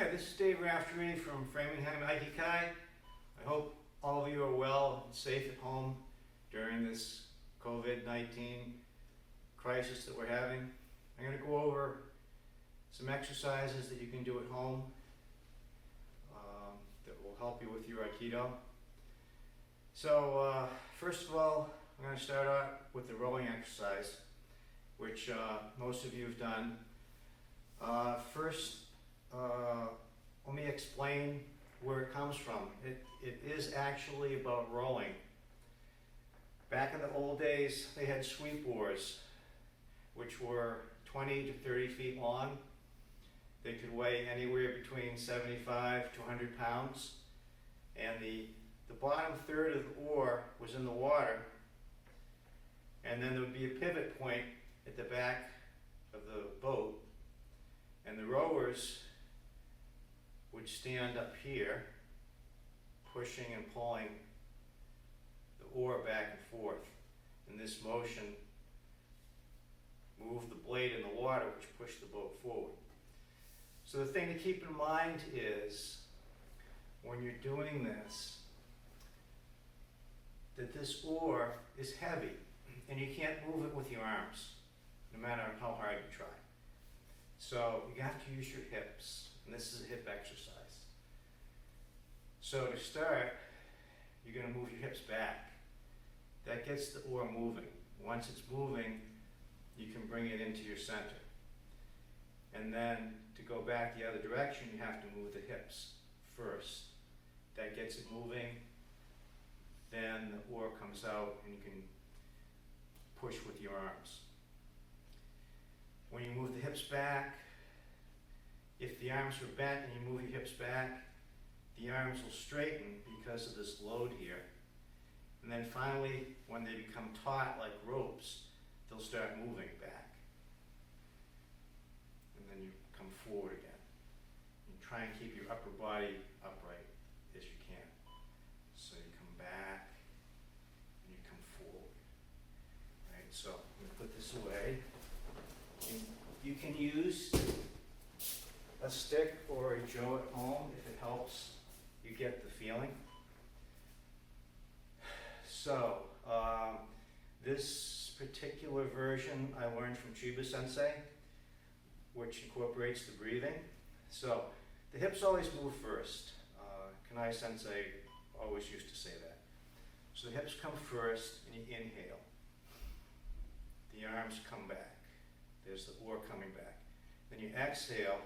Hi, this is Dave Raftery from Framingham Aikido. I hope all of you are well and safe at home during this COVID-19 crisis that we're having. I'm going to go over some exercises that you can do at home that will help you with your Aikido. So first of all, I'm going to start out with the rowing exercise, which most of you have done. First, let me explain where it comes from. It is actually about rowing. Back in the old days, they had sweep oars, which were 20 to 30 feet long. They could weigh anywhere between 75 to 100 pounds. And the bottom third of the oar was in the water. And then there would be a pivot point at the back of the boat. And the rowers would stand up here, pushing and pulling the oar back and forth. And this motion moved the blade in the water, which pushed the boat forward. So the thing to keep in mind is, when you're doing this, that this oar is heavy, and you can't move it with your arms, no matter how hard you try. So you have to use your hips, and this is a hip exercise. So to start, you're going to move your hips back. That gets the oar moving. Once it's moving, you can bring it into your center. And then to go back the other direction, you have to move the hips first. That gets it moving. Then the oar comes out and you can push with your arms. When you move the hips back, if the arms are bent and you move your hips back, the arms will straighten because of this load here. And then finally, when they become taut like ropes, they'll start moving back. And then you come forward again. And try and keep your upper body upright as you can. So you come back and you come forward. All right, so I'm going to put this away. And you can use a stick or a jo at home if it helps you get the feeling. So this particular version I learned from Chiba Sensei, which incorporates the breathing. So the hips always move first. Kanai Sensei always used to say that. So the hips come first and you inhale. The arms come back. There's the oar coming back. Then you exhale,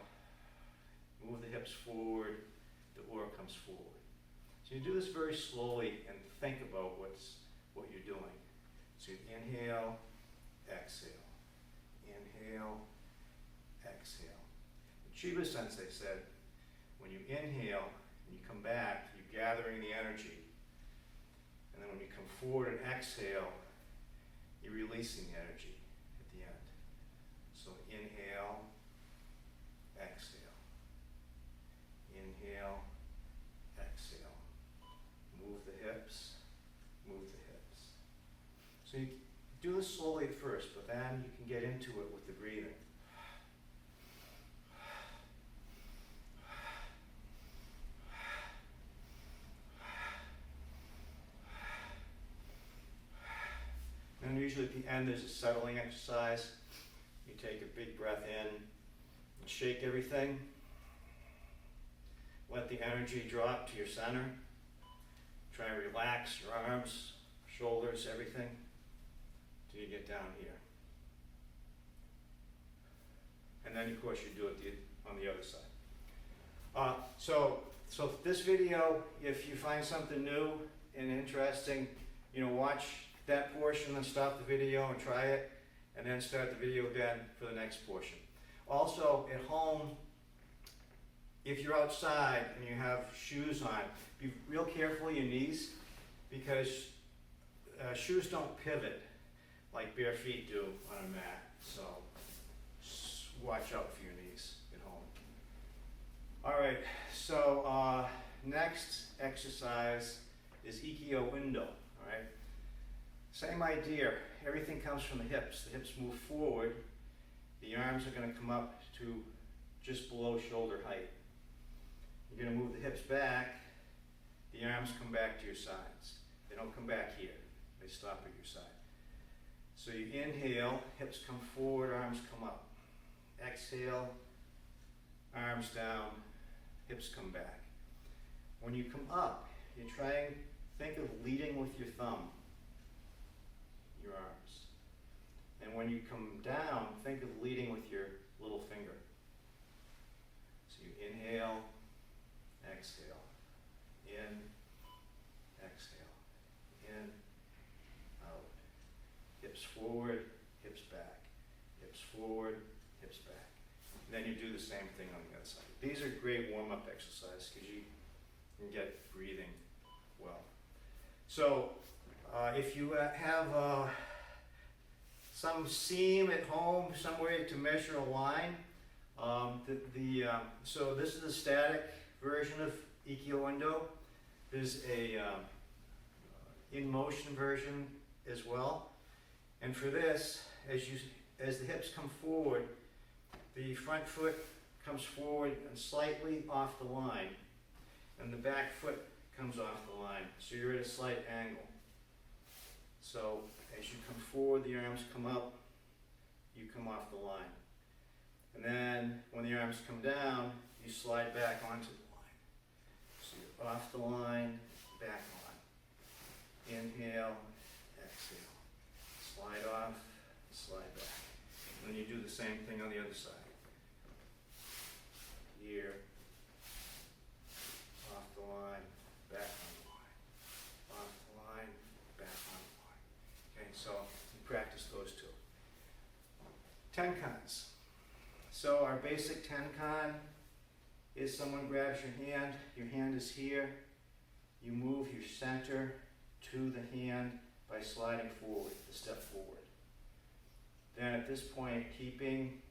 move the hips forward, the oar comes forward. So you do this very slowly and think about what you're doing. So you inhale, exhale, inhale, exhale. Chiba Sensei said, when you inhale and you come back, you're gathering the energy. And then when you come forward and exhale, you're releasing the energy at the end. So inhale, exhale, inhale, exhale. Move the hips, move the hips. So you do this slowly at first, but then you can get into it with the breathing. And usually at the end there's a settling exercise. You take a big breath in and shake everything. Let the energy drop to your center. Try and relax your arms, shoulders, everything, till you get down here. And then of course you do it on the other side. So this video, if you find something new and interesting, watch that portion and stop the video and try it, and then start the video again for the next portion. Also, at home, if you're outside and you have shoes on, be real careful of your knees, because shoes don't pivot like bare feet do on a mat. So watch out for your knees at home. All right, so next exercise is Aikido window. All right. Same idea, everything comes from the hips. The hips move forward, the arms are going to come up to just below shoulder height. You're going to move the hips back. The arms come back to your sides. They don't come back here. They stop at your side. So you inhale, hips come forward, arms come up. Exhale, arms down, hips come back. When you come up, you try and think of leading with your thumb, your arms. And when you come down, think of leading with your little finger. So you inhale, exhale, in, exhale, in, out. Hips forward, hips back. Hips forward, hips back. And then you do the same thing on the other side. These are great warm-up exercises because you can get breathing well. So if you have some seam at home, somewhere to measure a line, so this is the static version of Aikido. There's a in motion version as well. And for this, as the hips come forward, the front foot comes forward and slightly off the line, and the back foot comes off the line. So you're at a slight angle. So as you come forward, the arms come up, you come off the line. And then when the arms come down, you slide back onto the line. So you're off the line, back on. Inhale, exhale. Slide off, slide back. And then you do the same thing on the other side. Here, off the line, back on the line. Off the line, back on the line. Okay, so you practice those two. Tenkans. So our basic tenkan is someone grabs your hand is here, you move your center to the hand by sliding forward, a step forward. Then at this point, keeping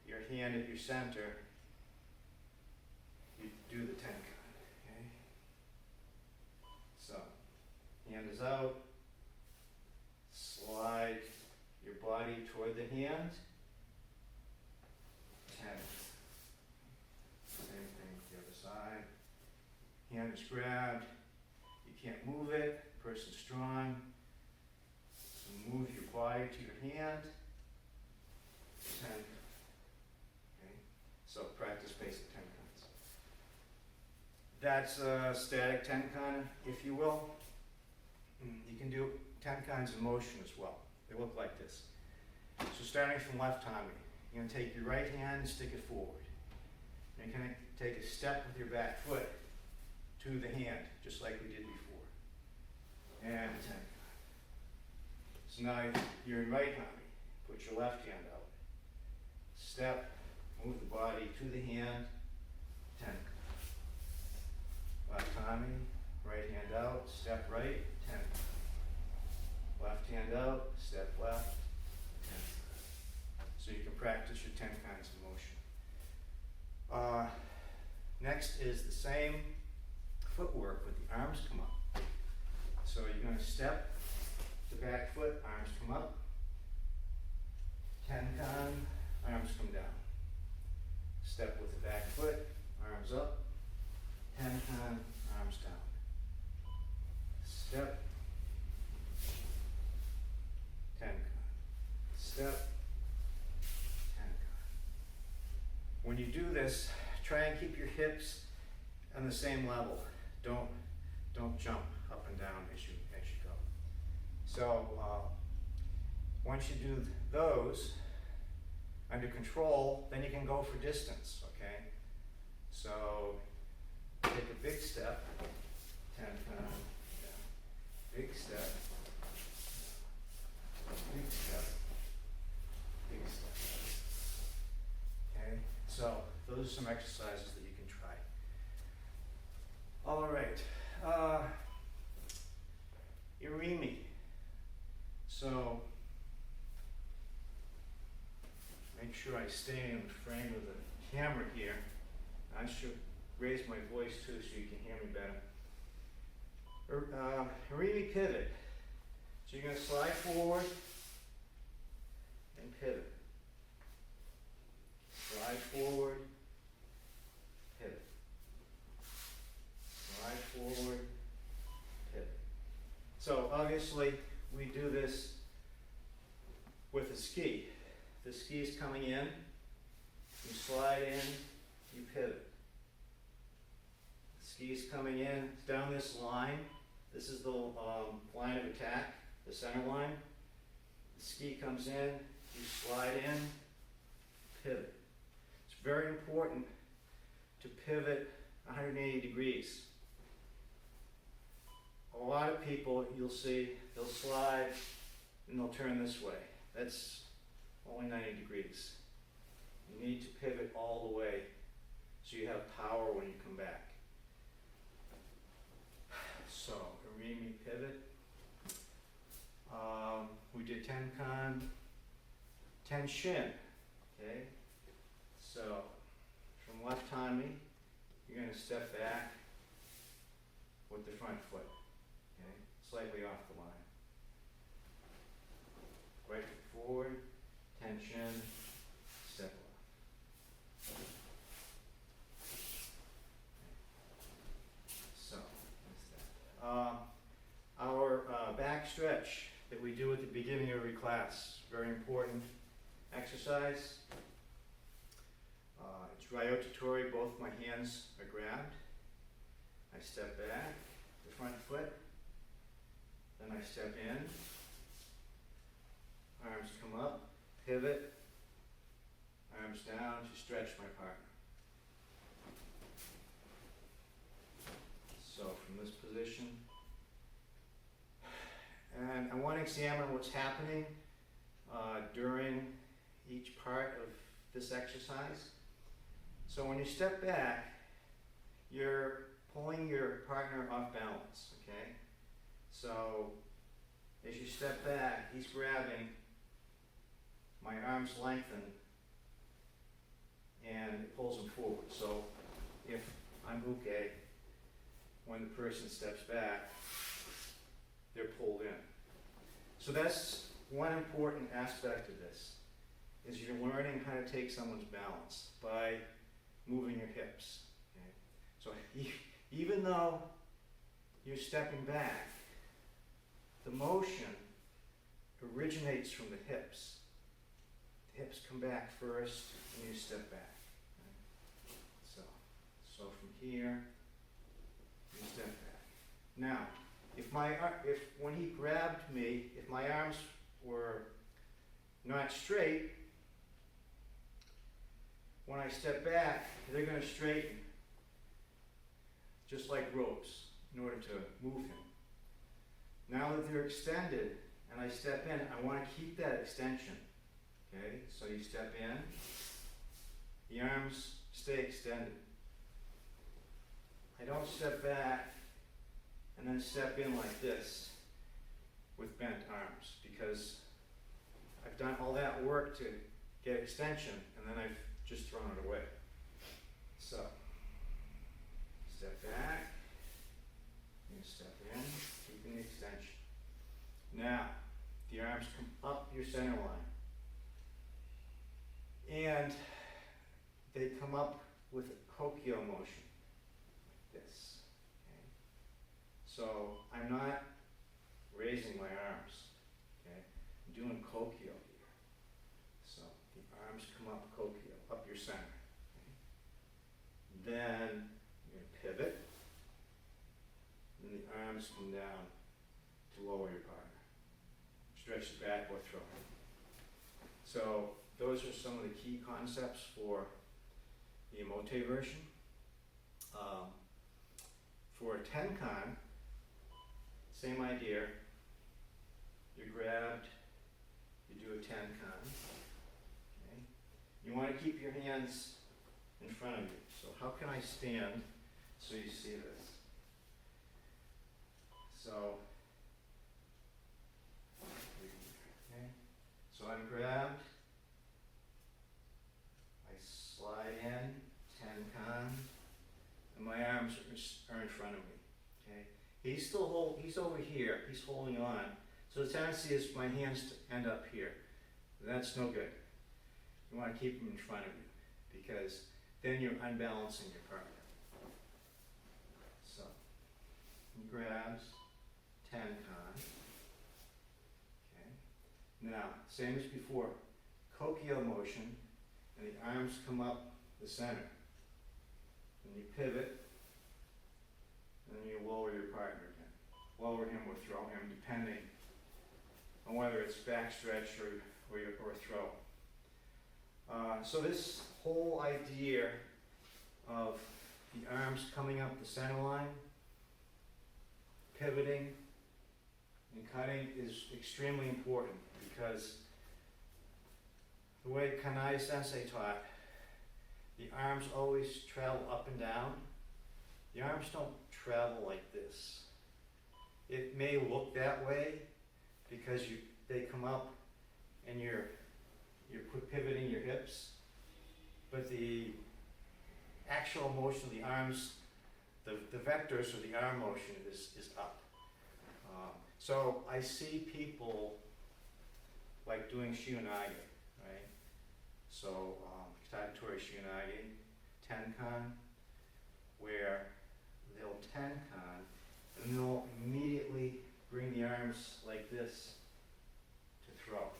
your hand at your center, you do the tenkan, okay? So, hand is out, slide your body toward the hand, ten. Same thing with the other side. Hand is grabbed, you can't move it, person's strong. So move your body to your hand, 10. Okay, so practice basic tenkans. That's a static tenkan, if you will. You can do tenkans in motion as well. They look like this. So starting from left hand, you're going to take your right hand and stick it forward. And you're going to take a step with your back foot to the hand, just like we did before. And tenkan. So now you're in right hand. Put your left hand out. Step, move the body to the hand, tenkan. Left hand, right hand out, step right, tenkan. Left hand out, step left, tenkan. So you can practice your tenkans in motion. Next is the same footwork, but the arms come up. So you're going to step the back foot, arms come up. Tenkan, arms come down. Step with the back foot, arms up. Tenkan, arms down. Step. Tenkan. Step. Tenkan. When you do this, try and keep your hips on the same level. Don't jump up and down as you go. So once you do those under control, then you can go for distance, okay? So take a big step, tenkan, big step, big step, big step. Okay, so those are some exercises that you can try. All right, Irimi. So make sure I stay in the frame of the camera here. I should raise my voice too so you can hear me better. Irimi pivot. So you're going to slide forward and pivot. Slide forward, pivot. obviously, we do this with a ski. The ski is coming in, you slide in, you pivot. The ski is coming in down this line. This is the line of attack, the center line. The ski comes in, you slide in, pivot. It's very important to pivot 180 degrees. A lot of people, you'll see, they'll slide and they'll turn this way. That's only 90 degrees. You need to pivot all the way so you have power when you come back. So, Arimi pivot. We did Tenkan, Tenshin. Okay? So, from left Hanmi, you're going to step back with the front foot. Okay? Slightly off the line. Right foot forward, tension, step off. So, that's that. Our back stretch that we do at the beginning of every class, very important exercise. It's ryotatori, both my hands are grabbed. I step back, the front foot, then I step in, arms come up, pivot, arms down to stretch my partner. So from this position, and I want to examine what's happening during each part of this exercise. So when you step back, you're pulling your partner off balance, okay? So as you step back, he's grabbing, my arms lengthen, and it pulls him forward. So if I'm uke, when the person steps back, they're pulled in. So that's one important aspect of this, is you're learning how to take someone's balance by moving your hips. Okay? So even though you're stepping back, the motion originates from the hips. The hips come back first, and you step back. Okay? So from here, you step back. Now, if when he grabbed me, if my arms were not straight, when I step back, they're going to straighten, just like ropes, in order to move him. Now that they're extended, and I step in, I want to keep that extension. Okay, so you step in, the arms stay extended. I don't step back and then step in like this with bent arms, because I've done all that work to get extension, and then I've just thrown it away. So, step back, you step in, keeping the extension. Now, the arms come up your center line. And they come up with a kokyo motion, like this. Okay? So, I'm not raising my arms. Okay? I'm doing kokyo here. So, the arms come up kokyo, up your center. Okay? Then, you're going to pivot. And the arms come down to lower your partner. Stretch it back or throw it. So, those are some of the key concepts for the Emote version. For a Tenkan, same idea. You're grabbed, you do a Tenkan. Okay? You want to keep your hands in front of you. So how can I stand so you see this? So, okay. So I'm grabbed. Slide in, Tenkan, and my arms are in front of me. Okay, he's still he's over here. He's holding on. So the tendency is my hands to end up here. That's no good. You want to keep them in front of you, because then you're unbalancing your partner. So he grabs, Tenkan, Now, same as before, Kokyo motion, and the arms come up the center. And you pivot, and then you lower your partner again. Lower him or throw him, depending on whether it's back stretch or throw. So this whole idea of the arms coming up the center line, pivoting, and cutting is extremely important because the way Kanai Sensei taught, the arms always travel up and down. The arms don't travel like this. It may look that way because they come up and you're pivoting your hips, but the actual motion of the arms, the vectors of the arm motion is up. So I see people like doing shihonage, right? So Kitatori shihonage, tenkan, where they'll tenkan and they'll immediately bring the arms like this to throw.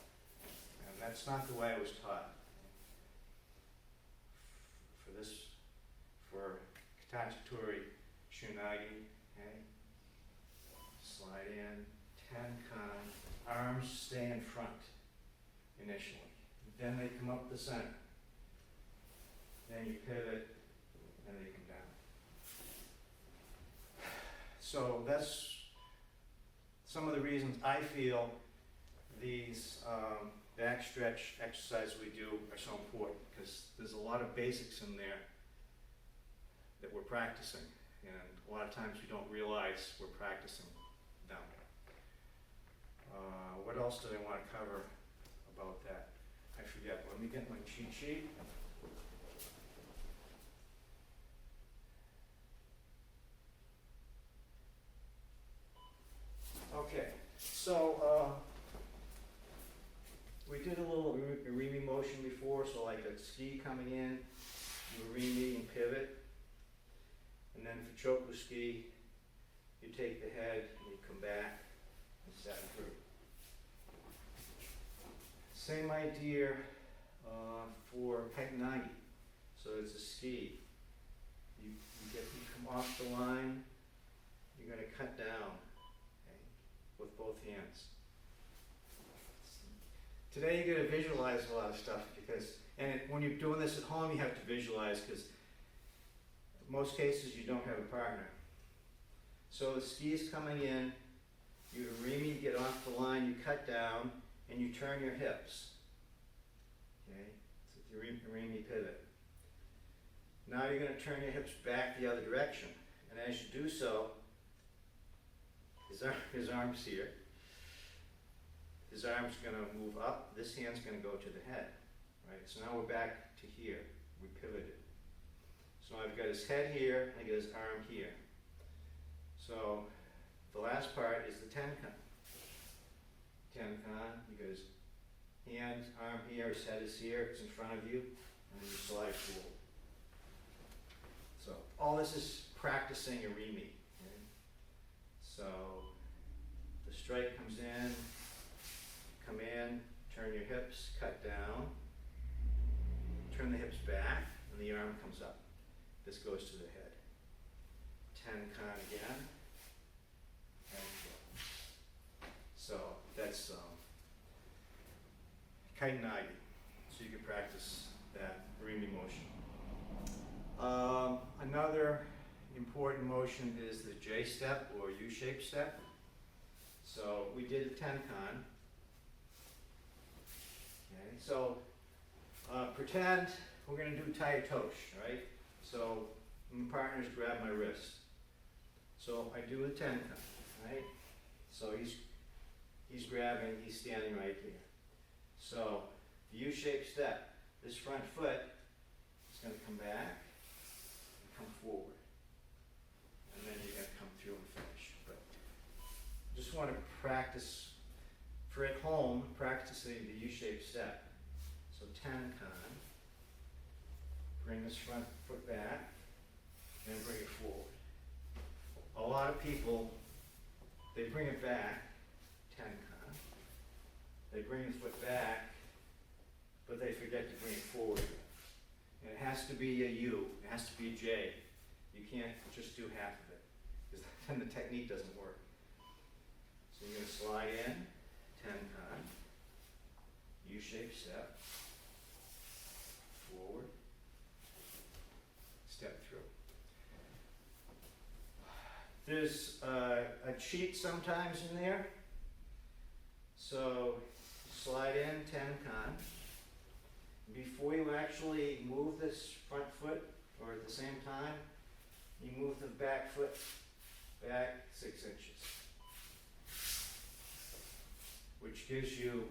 And that's not the way I was taught. For Kitatori shihonage, okay? Slide in, tenkan, arms stay in front initially. Then they come up the center. Then you pivot, and they come down. So that's some of the reasons I feel these back stretch exercises we do are so important, because there's a lot of basics in there that we're practicing, and a lot of times we don't realize we're practicing them. What else did I want to cover about that? I forget. Let me get my cheat sheet. Okay, so we did a little Urimi motion before, so like a ski coming in, Urimi and pivot. And then for choku ski, you take the head and you come back and set through. Same idea for Pekinagi. So it's a ski. You come off the line, you're going to cut down, okay, with both hands. Today you're going to visualize a lot of stuff when you're doing this at home, you have to visualize because in most cases you don't have a partner. So the ski is coming in, you Urimi, get off the line, you cut down, and you turn your hips. Okay, so the Urimi pivot. Now you're going to turn your hips back the other direction, and as you do so, his arm's here. His arm's going to move up. This hand's going to go to the head. Right. So now we're back to here. We pivoted. So I've got his head here. I got his arm here. So the last part is the tenkan. Tenkan. You got his hand, arm here. His head is here. It's in front of you, and you slide forward. So all this is practicing Urimi. Okay? So the strike comes in. Come in, turn your hips, cut down, turn the hips back, and the arm comes up. This goes to the head. Tenkan again, and so that's Kaitenagi. So you can practice that Urimi motion. Another important motion is the J step or U-shaped step. So we did the Tenkan. Okay, so pretend we're going to do Tayatoshi, right? So my partner's grab my wrist. So I do a tenkan, right? So he's grabbing, he's standing right here. So the U-shaped step, this front foot is going to come back and come forward. And then you're going to come through and finish. But just want to practice. For at home, practicing the U-shaped step. So tenkan, bring this front foot back, and bring it forward. A lot of people, they bring it back, tenkan, they bring the foot back, but they forget to bring it forward. And it has to be a U, it has to be a J. You can't just do half of it, because then the technique doesn't work. So you're going to slide in, tenkan, U-shaped step, forward, step through. There's a cheat sometimes in there. So slide in, tenkan. Before you actually move this front foot, or at the same time, you move the back foot back 6 inches, which gives you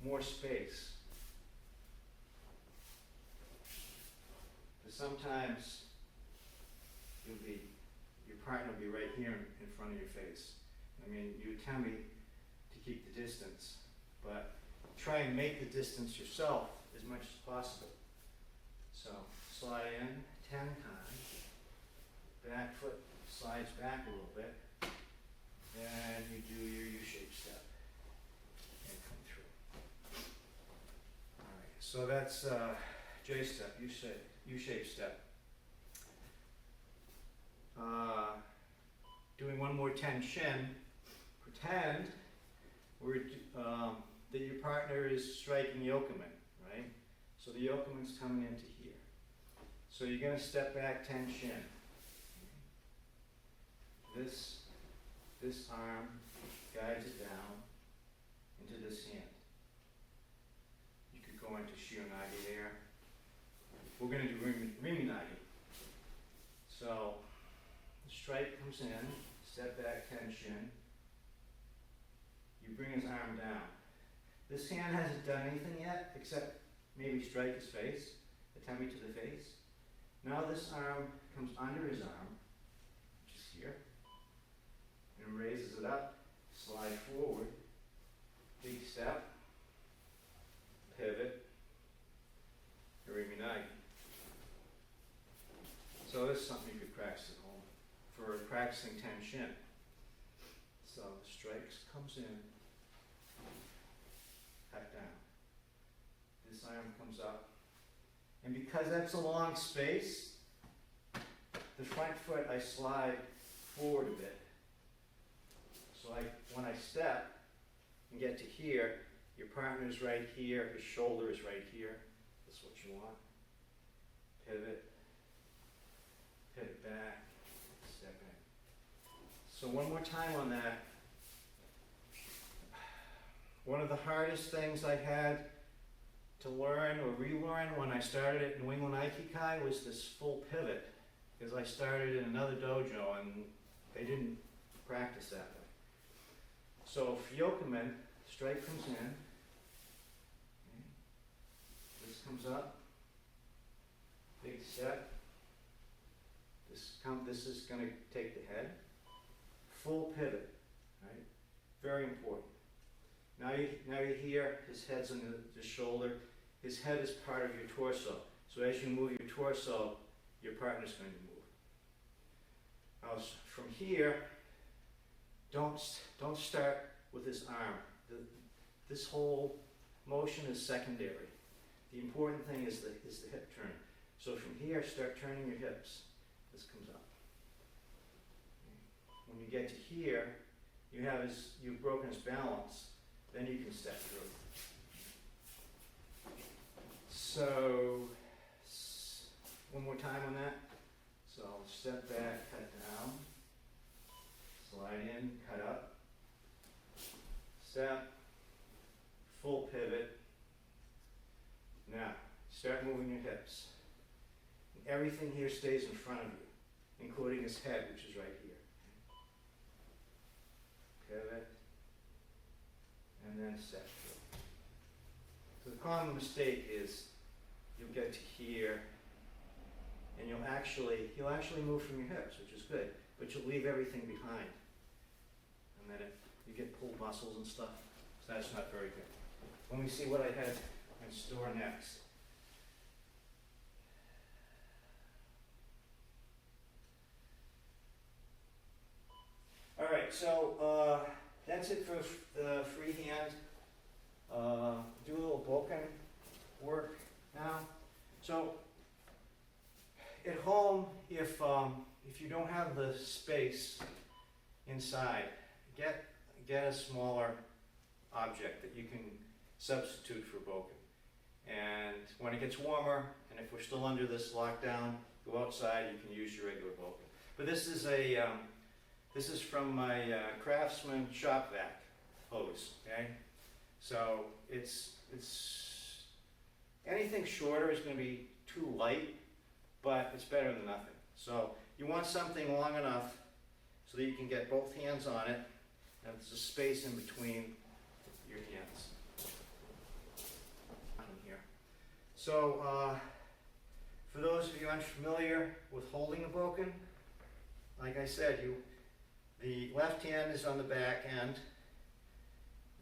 more space. Because sometimes your partner will be right here in front of your face. I mean, you tell me to keep the distance, but try and make the distance yourself as much as possible. So slide in, tenkan, back foot slides back a little bit, then you do your U-shaped step and come through. All right, so that's J step, U-shaped step. Doing one more ten-shin. Pretend that your partner is striking yokomen, right? So the yokomen's coming into here. So you're going to step back ten-shin. This arm guides it down into this hand. You could go into shionagi there. We're going to do riminagi. So the strike comes in, step back ten-shin. You bring his arm down. This hand hasn't done anything yet except maybe strike his face, atami to the face. Now this arm comes under his arm, which is here, and raises it up, slide forward, big step, pivot, riminagi. So this is something you could practice at home for practicing ten-shin. So the strikes comes in, cut down. This arm comes up. And because that's a long space, the front foot I slide forward a bit. So when I step and get to here, your partner's right here, his shoulder is right here. That's what you want. Pivot, pivot back, step in. So one more time on that. One of the hardest things I had to learn or relearn when I started at New England Aikikai was this full pivot, because I started in another dojo and they didn't practice that way. So for yokomen, strike comes in, okay. This comes up, big step. This is going to take the head, full pivot, right? Very important. Now you hear his head's on the shoulder. His head is part of your torso. So as you move your torso, your partner's going to move. Now from here, don't start with his arm. This whole motion is secondary. The important thing is the hip turn. So from here, start turning your hips. This comes up. When you get to here, you've broken his balance. Then you can step through. So, one more time on that. So step back, cut down, slide in, cut up, step, full pivot. Now, start moving your hips. And everything here stays in front of you, including his head, which is right here. Pivot. And then step through. So the common mistake is you'll get to here and he'll actually move from your hips, which is good, but you'll leave everything behind. And then you get pulled muscles and stuff, so that's not very good. Let me see what I had in store next. All right, so that's it for the freehand. Do a little Vulcan work now. So at home, if you don't have the space inside, get a smaller object that you can substitute for Vulcan. And when it gets warmer, and if we're still under this lockdown, go outside. You can use your regular Vulcan. But this is from my Craftsman shop vac hose. Okay, so it's anything shorter is going to be too light, but it's better than nothing. So you want something long enough so that you can get both hands on it, and there's a space in between your hands. Here. So for those of you unfamiliar with holding a Vulcan, like I said, the left hand is on the back end,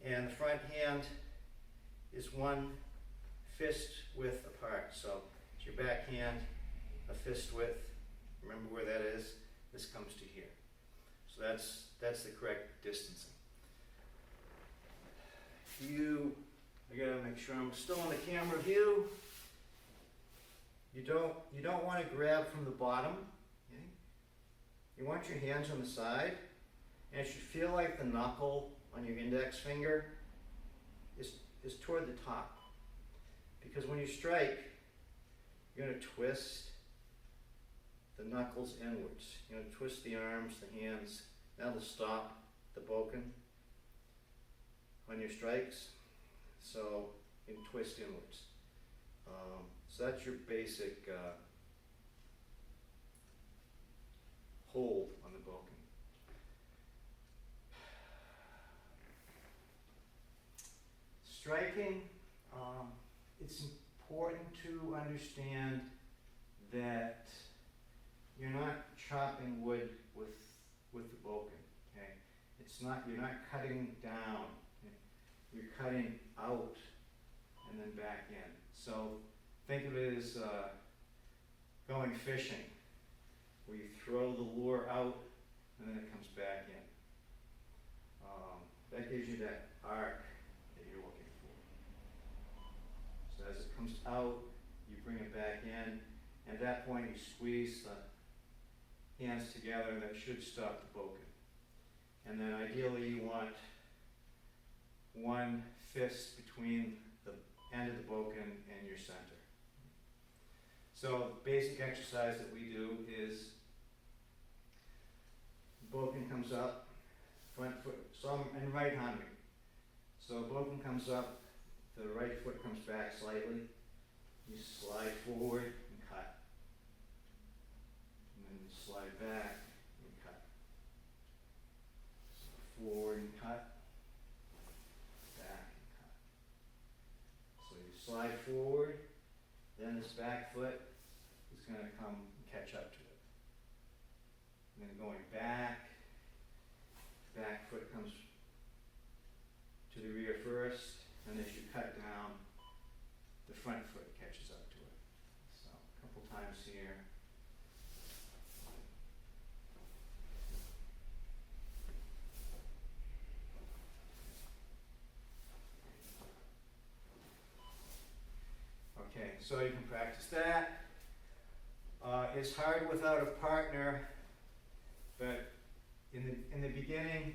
and the front hand is one fist width apart. So it's your back hand, a fist width. Remember where that is? This comes to here. So that's the correct distancing. I gotta make sure I'm still in the camera view. You don't want to grab from the bottom. Okay? You want your hands on the side, and it should feel like the knuckle on your index finger is toward the top. Because when you strike, you're going to twist the knuckles inwards. You're going to twist the arms, the hands. That'll stop the Vulcan on your strikes. So you can twist inwards. So that's your basic hold on the Vulcan. Striking, it's important to understand that you're not chopping wood with the Vulcan. Okay, you're not cutting down. Okay? You're cutting out and then back in. So think of it as going fishing, where you throw the lure out and then it comes back in. That gives you that arc that you're looking for. So as it comes out, you bring it back in. At that point, you squeeze the hands together, and that should stop the Vulcan. And then ideally, you want one fist between the end of the Vulcan and your center. So the basic exercise that we do is the Vulcan comes up, front foot, so I'm in right hand. So Vulcan comes up, the right foot comes back slightly, you slide forward and cut. And then you slide back and cut. Forward and cut, back and cut. So you slide forward, then this back foot is going to come and catch up to it. And then going back foot comes to the rear first, and as you cut down, the front foot catches up to it. So a couple times here. Okay, so you can practice that. It's hard without a partner, but in the beginning,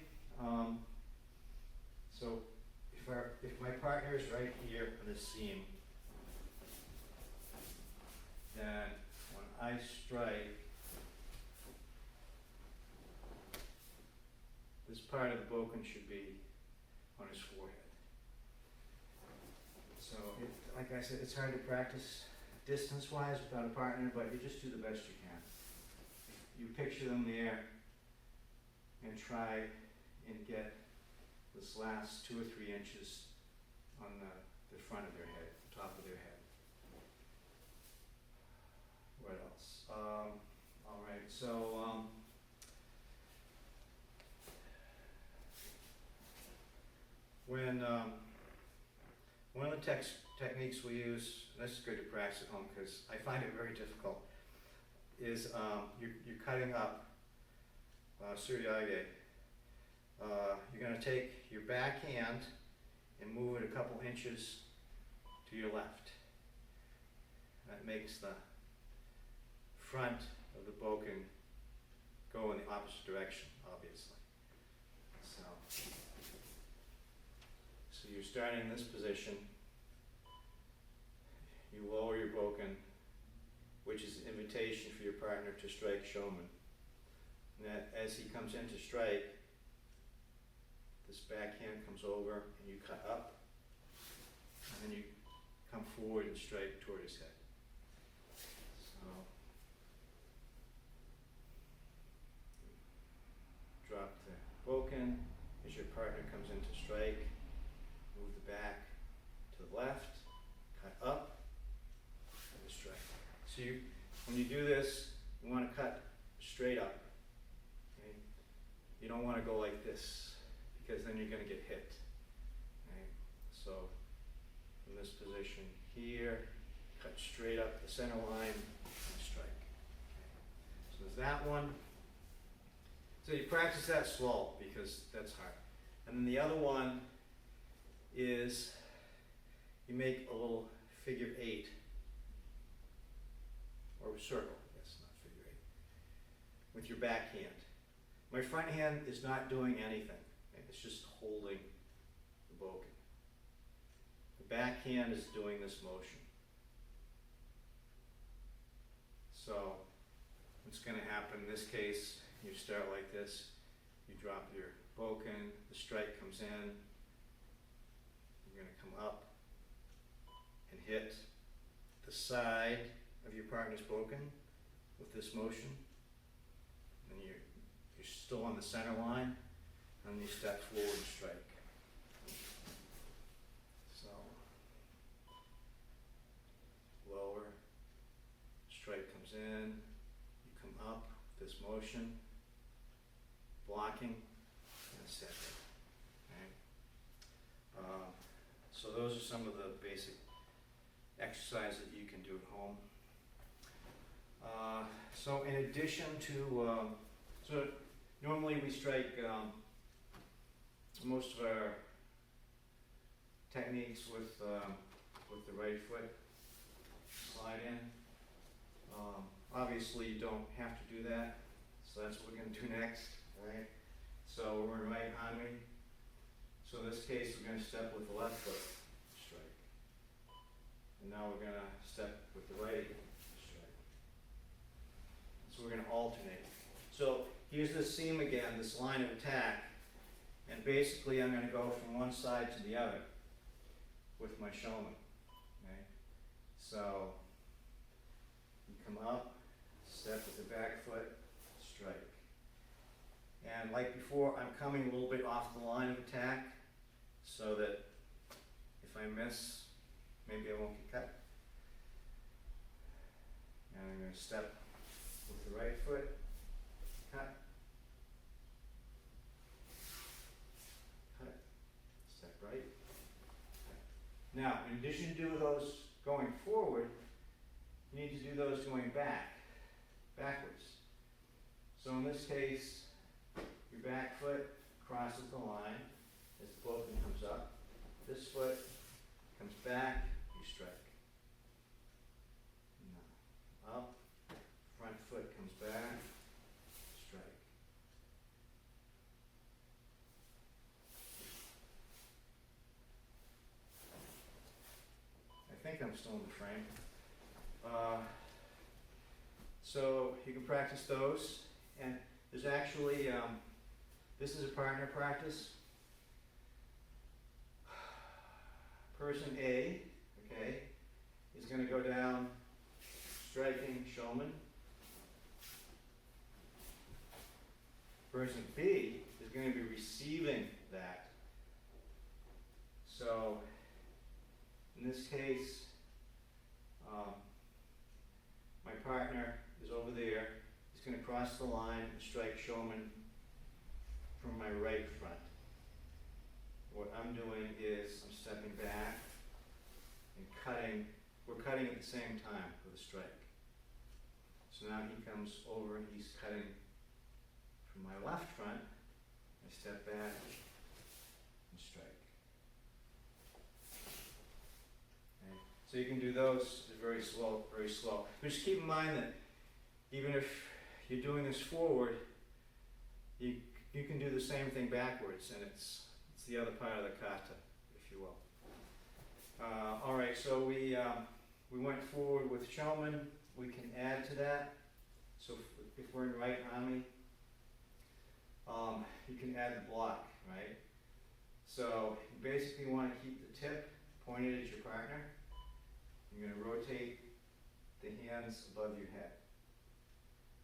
so if my partner is right here on the seam, then when I strike, this part of the Vulcan should be on his forehead. So, like I said, it's hard to practice distance-wise without a partner, but you just do the best you can. You picture them there and try and get this last 2 or 3 inches on the front of their head, the top of their head. What else? All right, so when one of the techniques we use, and this is good to practice at home because I find it very difficult, is you're cutting up Suryage You're going to take your back hand and move it a couple inches to your left. That makes the front of the Pokin go in the opposite direction, obviously. So you're starting in this position. You lower your Pokin, which is an invitation for your partner to strike Shoman. And that as he comes in to strike, this backhand comes over and you cut up, and then you come forward and strike toward his head. So, drop the Pokin as your partner comes in to strike, move the back to the left, cut up, and strike. So when you do this, you want to cut straight up. Okay? You don't want to go like this, because then you're going to get hit. Okay? So in this position here, cut straight up the center line and strike. Okay? So there's that one. So you practice that slow because that's hard. And then the other one is you make a little figure 8, or a circle, I guess, not figure 8, with your back hand. My front hand is not doing anything. It's just holding the Pokin. The back hand is doing this motion. So what's going to happen in this case, you start like this, you drop your Pokin, the strike comes in, you're going to come up and hit the side of your partner's Pokin with this motion. And you're still on the center line, and you step forward and strike. So, lower, strike comes in, you come up, this motion, blocking, and step. Okay? So those are some of the basic exercises that you can do at home. So in addition to, so normally we strike most of our techniques with the right foot, slide in. Obviously you don't have to do that, so that's what we're going to do next, right? So we're in right hanmi. So in this case we're going to step with the left foot, strike. And now we're going to step with the right, strike. So we're going to alternate. So here's this seam again, this line of attack. And basically I'm going to go from one side to the other with my Shoman. Okay? So you come up, step with the back foot, strike. And like before, I'm coming a little bit off the line of attack so that if I miss, maybe I won't get cut. And I'm going to step with the right foot, cut. Step right. Now, in addition to do those going forward, you need to do those going backwards. So in this case, your back foot crosses the line as the Pokin comes up. This foot comes back, you strike. Now, up, front foot comes back, strike. I think I'm still in the frame. So you can practice those, and there's actually, this is a partner practice. Person A, okay, is going to go down striking Shoman. Person B is going to be receiving that. So in this case, my partner is over there. He's going to cross the line and strike Shoman from my right front. What I'm doing is I'm stepping back and cutting. We're cutting at the same time with a strike. So now he comes over and he's cutting from my left front, I step back and strike. Okay. So you can do those very slow, very slow. But just keep in mind that even if you're doing this forward, you can do the same thing backwards, and it's the other part of the kata, if you will. All right, so we went forward with Choman. We can add to that. So if we're in right army, you can add the block, right? So you basically want to keep the tip pointed at your partner. You're going to rotate the hands above your head.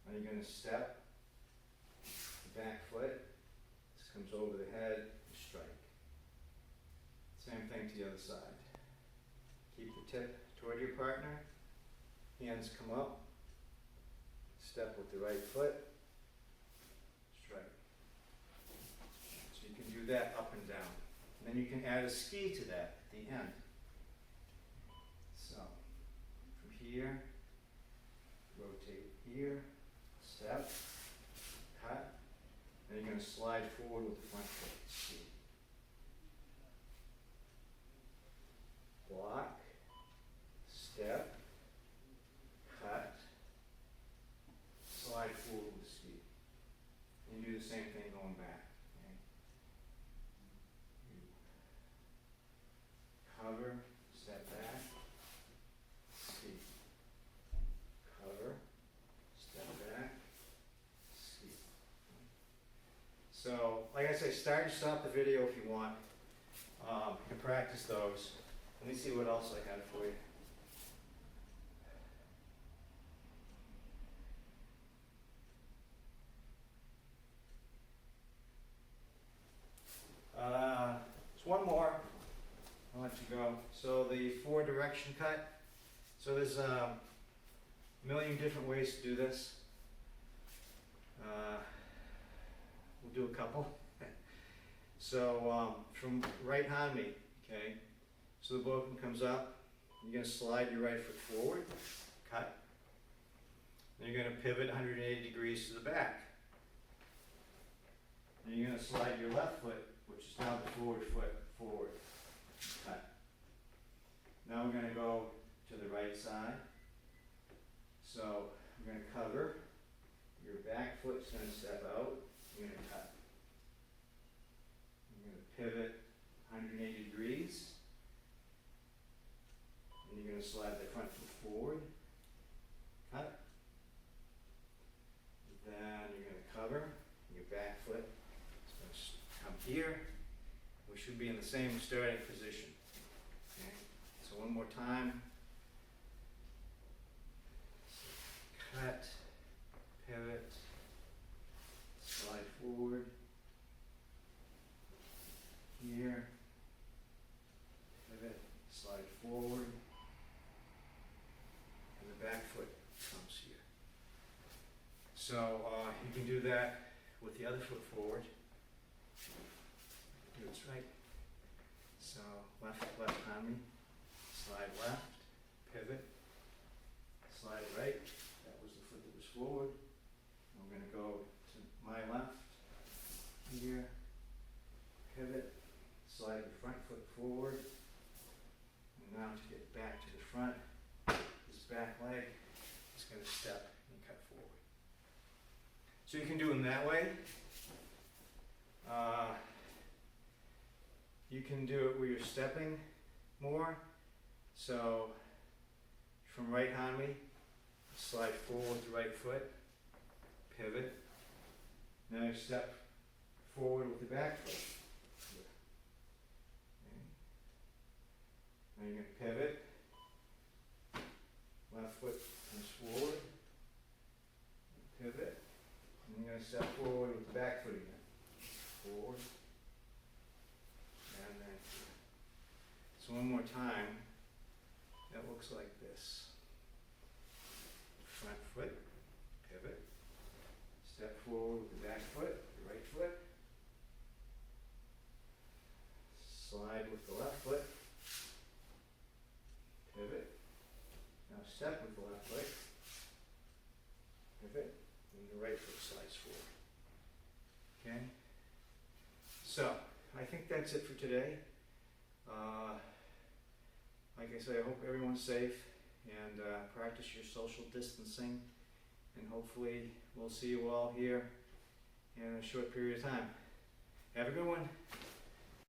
Now you're going to step the back foot. This comes over the head and strike. Same thing to the other side. Keep the tip toward your partner. Hands come up. Step with the right foot. Strike. So you can do that up and down. And then you can add a ski to that at the end. So from here, rotate here, step, cut, and you're going to slide forward with the front foot. Ski. Block, step, cut, slide forward with ski. And you do the same thing going back. Okay? You cover, step back, ski. Cover, step back, ski. So, like I say, start and stop the video if you want. You can practice those. Let me see what else I had for you. There's one more. I'll let you go. So the 4-direction cut. So there's a million different ways to do this. We'll do a couple. So from right hand me, okay. So the Vulcan comes up. You're going to slide your right foot forward, cut. Then you're going to pivot 180 degrees to the back. Then you're going to slide your left foot, which is now the forward foot, forward, cut. Now we're going to go to the right side. So we're going to cover. Your back foot's going to step out. You're going to cut. You're going to pivot 180 degrees. And you're going to slide the front foot forward, cut. Then you're going to cover. Your back foot is going to come here. We should be in the same starting position. Okay. So one more time. Cut, pivot, slide forward, here, pivot, slide forward, and the back foot comes here. So you can do that with the other foot forward. Do this right. So left hand me, slide left, pivot, slide right. That was the foot that was forward. And we're going to go to my left, here, pivot, slide the front foot forward. And now to get back to the front, this back leg is going to step and cut forward. So you can do them that way. You can do it where you're stepping more. So from right hand me, slide forward with the right foot, pivot. Now you step forward with the back foot. Okay. Now you're going to pivot. Left foot comes forward. Pivot. And you're going to step forward with the back foot again. Forward. And then. So one more time. That looks like this. Front foot, pivot, step forward with the back foot, the right foot, slide with the left foot, pivot, now step with the left foot, pivot, and the right foot slides forward. Okay? So, I think that's it for today. Like I say, I hope everyone's safe and practice your social distancing, and hopefully we'll see you all here in a short period of time. Have a good one.